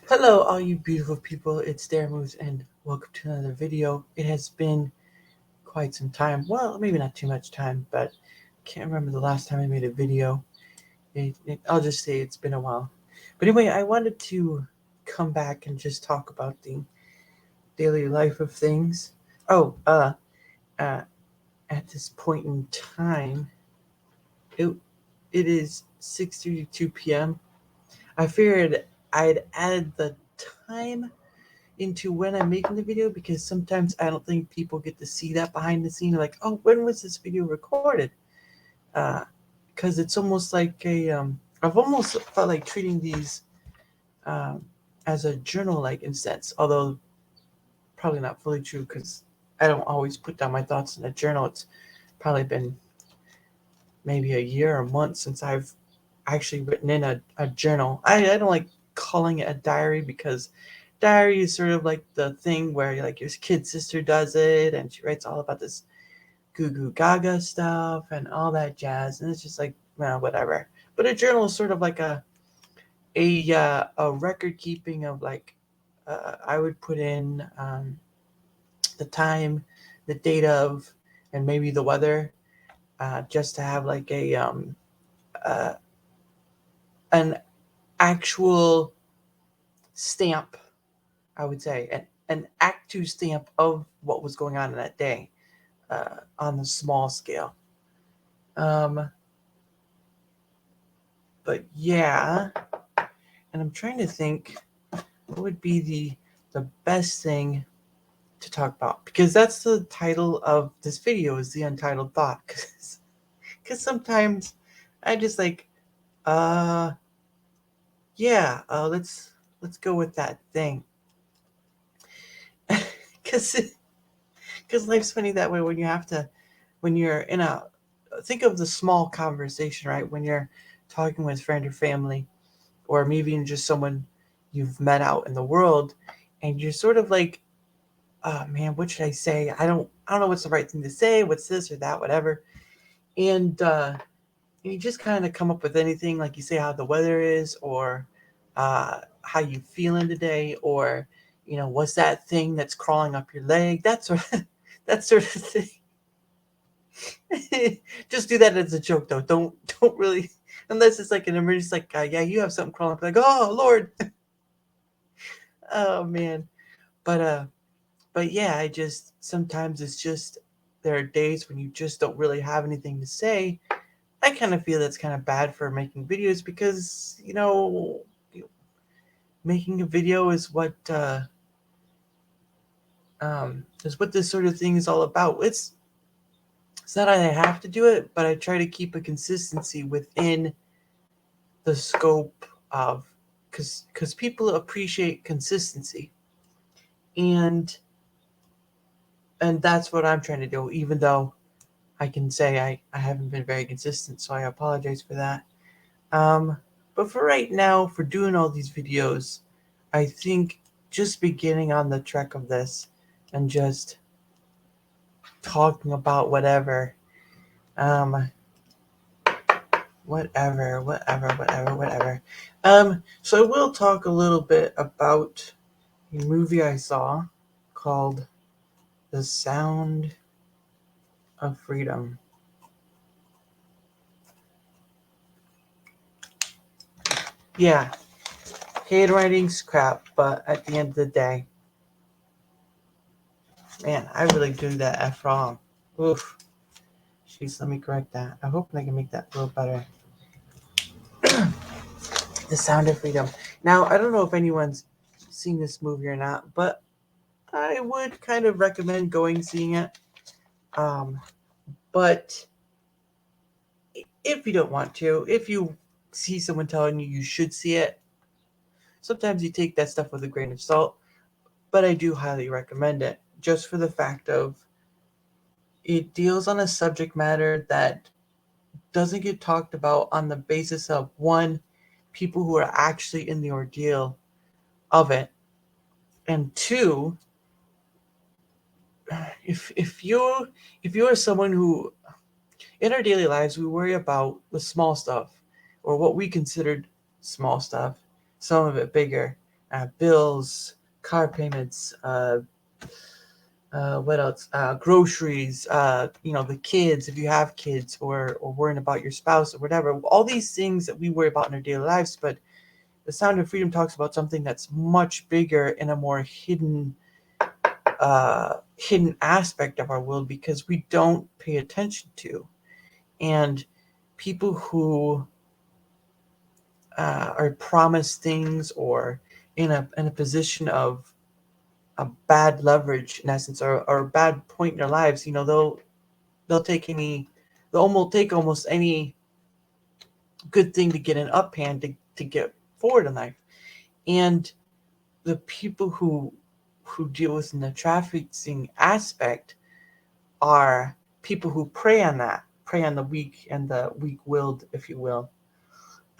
Hello, all you beautiful people. It's Moose, and welcome to another video. It has been quite some time. Well, maybe not too much time, but I can't remember the last time I made a video. I'll just say it's been a while. But anyway, I wanted to come back and just talk about the daily life of things. Oh, uh, at this point in time, it it is 6:32 p.m. I figured I'd added the time into when I'm making the video because sometimes I don't think people get to see that behind the scene. Like, oh, when was this video recorded? Because it's almost like I've almost felt like treating these um, as a journal-like in sense, although probably not fully true because I don't always put down my thoughts in a journal. It's probably been maybe a year or a month since I've actually written in a journal. I don't like calling it a diary because diary is sort of like the thing where like your kid sister does it and she writes all about this goo goo gaga stuff and all that jazz, and it's just like, well, whatever. But a journal is sort of like a record keeping of like I would put in the time, the date of, and maybe the weather, just to have like uh, an actual stamp, I would say, an act two stamp of what was going on in that day, on the small scale. Um, but yeah, and I'm trying to think what would be the best thing to talk about, because that's the title of this video, is the untitled thought. Because sometimes I just like, uh, yeah, let's go with that thing. Because life's funny that way when you have to, when you're in a, think of the small conversation, right? When you're talking with friend or family, or maybe even just someone you've met out in the world, and you're sort of like, oh man, what should I say? I don't know what's the right thing to say. What's this or that, whatever. And you just kind of come up with anything, like you say how the weather is, or how you feeling today, or what's that thing that's crawling up your leg, that sort of that sort of thing. Just do that as a joke, though. Don't really, unless it's like an emergency, like yeah, you have something crawling up, like, oh Lord, oh man. But yeah, I just sometimes it's just there are days when you just don't really have anything to say. I kind of feel that's kind of bad for making videos because making a video is what this sort of thing is all about. It's not that I have to do it, but I try to keep a consistency within the scope of, because people appreciate consistency, and that's what I'm trying to do. Even though I can say I haven't been very consistent, so I apologize for that. Um, but for right now, for doing all these videos, I think just beginning on the trek of this and just talking about um, whatever. So I will talk a little bit about a movie I saw called The Sound of Freedom. Yeah, handwriting's crap, but at the end of the day, man, I really do that F wrong. Oof. Jeez, let me correct that. I hope I can make that a little better. The Sound of Freedom. Now, I don't know if anyone's seen this movie or not, but I would kind of recommend going seeing it. Um, but if you don't want to, if you see someone telling you you should see it, sometimes you take that stuff with a grain of salt. But I do highly recommend it, just for the fact of it deals on a subject matter that doesn't get talked about on the basis of, one, people who are actually in the ordeal of it, and two, if you are someone who, in our daily lives, we worry about the small stuff, or what we considered small stuff, some of it bigger. bills, car payments, what else? Groceries, the kids, if you have kids, or worrying about your spouse or whatever. All these things that we worry about in our daily lives. But the Sound of Freedom talks about something that's much bigger and a more hidden aspect of our world because we don't pay attention to. And people who are promised things or in a position of a bad leverage in essence, or a bad point in their lives, they'll take almost any good thing to get an up hand to get forward in life. And the people who deal with the trafficking aspect are people who prey on the weak and the weak-willed, if you will.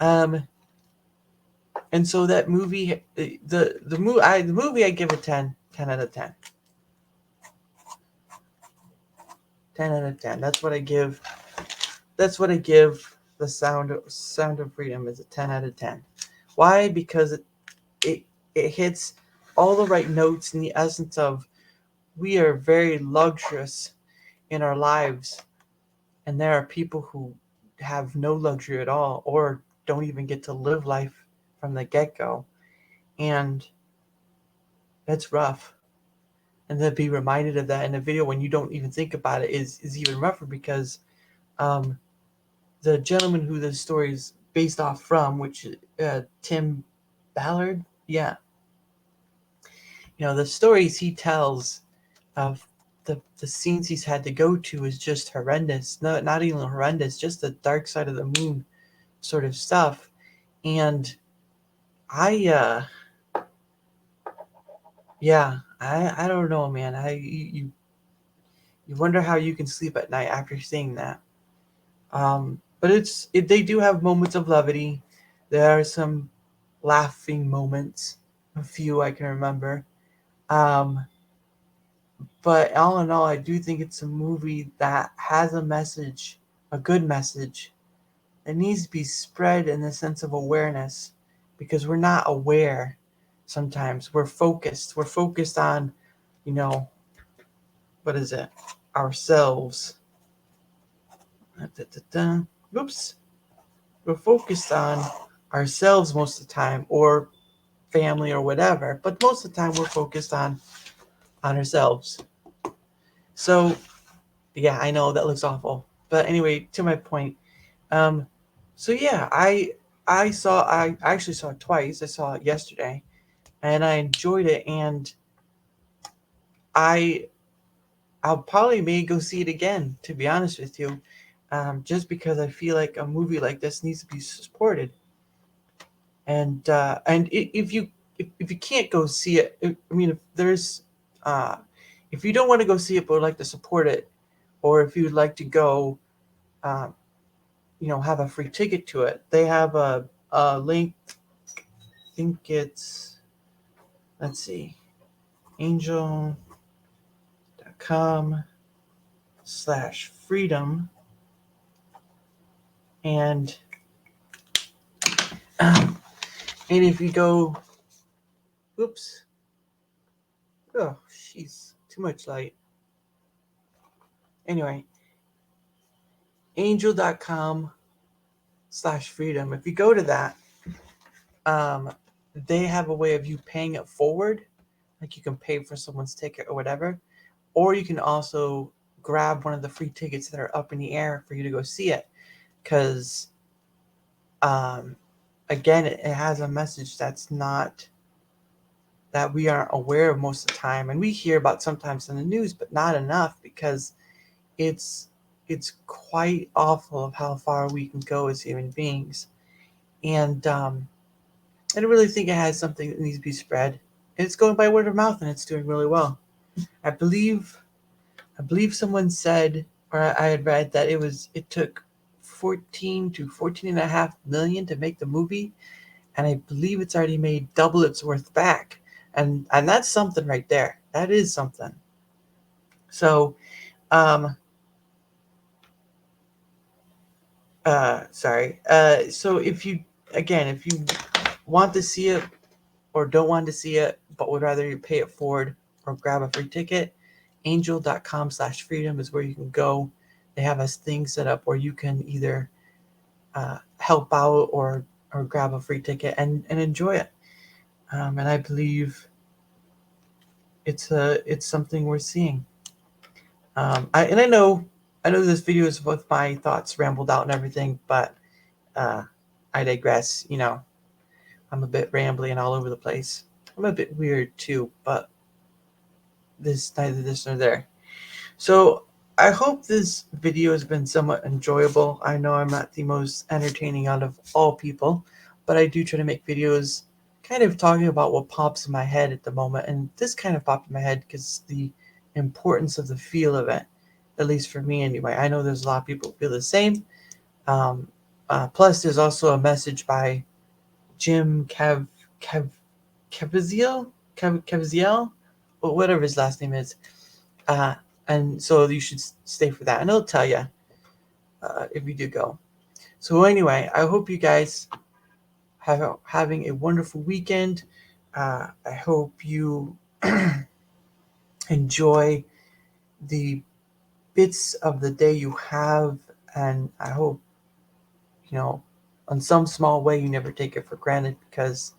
And so that movie, the movie, I give a 10 out of 10. 10 out of 10. That's what I give. That's what I give the Sound of Freedom, is a 10 out of 10. Why? Because it hits all the right notes in the essence of we are very luxurious in our lives, and there are people who have no luxury at all or don't even get to live life from the get-go. And that's rough. And to be reminded of that in a video when you don't even think about it is even rougher, because the gentleman who the story is based off from, which Tim Ballard, yeah, the stories he tells of the scenes he's had to go to is just horrendous. No, not even horrendous, just the dark side of the moon sort of stuff. And I I don't know, man. You wonder how you can sleep at night after seeing that. But they do have moments of levity. There are some laughing moments, a few I can remember. Um, but all in all, I do think it's a movie that has a message, a good message, that needs to be spread in the sense of awareness, because we're not aware sometimes. We're focused. We're focused on, you know, what is it? Ourselves. Oops. We're focused on ourselves most of the time, or family or whatever, but most of the time we're focused on ourselves. So yeah, I know that looks awful, but anyway, to my point. So yeah, I actually saw it twice. I saw it yesterday, and I enjoyed it, and I I'll probably may go see it again, to be honest with you, just because I feel like a movie like this needs to be supported. If you can't go see it, I mean, uh, if you don't want to go see it but would like to support it, or if you'd like to go, um, have a free ticket to it, they have a link. I think it's, let's see, angel.com/freedom, and and if you go, oops, oh, jeez, too much light. Anyway, angel.com/freedom. If you go to that, um, they have a way of you paying it forward, like you can pay for someone's ticket or whatever, or you can also grab one of the free tickets that are up in the air for you to go see it, because um, again, it has a message that we aren't aware of most of the time, and we hear about sometimes in the news, but not enough, because it's it's quite awful of how far we can go as human beings. And I really think it has something that needs to be spread. It's going by word of mouth, and it's doing really well. I believe someone said, or I had read, that it took 14 to 14 and a half million to make the movie, and I believe it's already made double its worth back. And that's something right there. That is something. So, sorry. So if you want to see it, or don't want to see it but would rather you pay it forward or grab a free ticket, angel.com/freedom is where you can go. They have a thing set up where you can either help out or grab a free ticket and enjoy it. And I believe it's something worth seeing. I know this video is with my thoughts rambled out and everything, but I digress. I'm a bit rambly and all over the place. I'm a bit weird too, but this neither this nor there. So I hope this video has been somewhat enjoyable. I know I'm not the most entertaining out of all people, but I do try to make videos kind of talking about what pops in my head at the moment. And this kind of popped in my head because the importance of the feel of it, at least for me anyway. I know there's a lot of people who feel the same. Plus, there's also a message by Jim Caviezel, or whatever his last name is. And so you should stay for that. And it'll tell you if you do go. So anyway, I hope you guys having a wonderful weekend. I hope you enjoy the bits of the day you have. And I hope, in some small way, you never take it for granted, because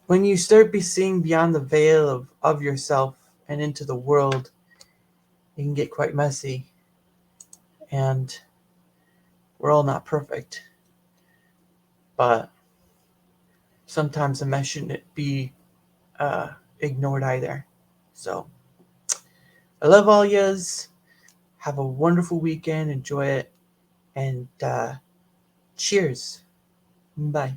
when you start seeing beyond the veil of yourself and into the world, it can get quite messy. And we're all not perfect. But sometimes the mess shouldn't be ignored either. So I love all yous. Have a wonderful weekend. Enjoy it. And cheers. Bye.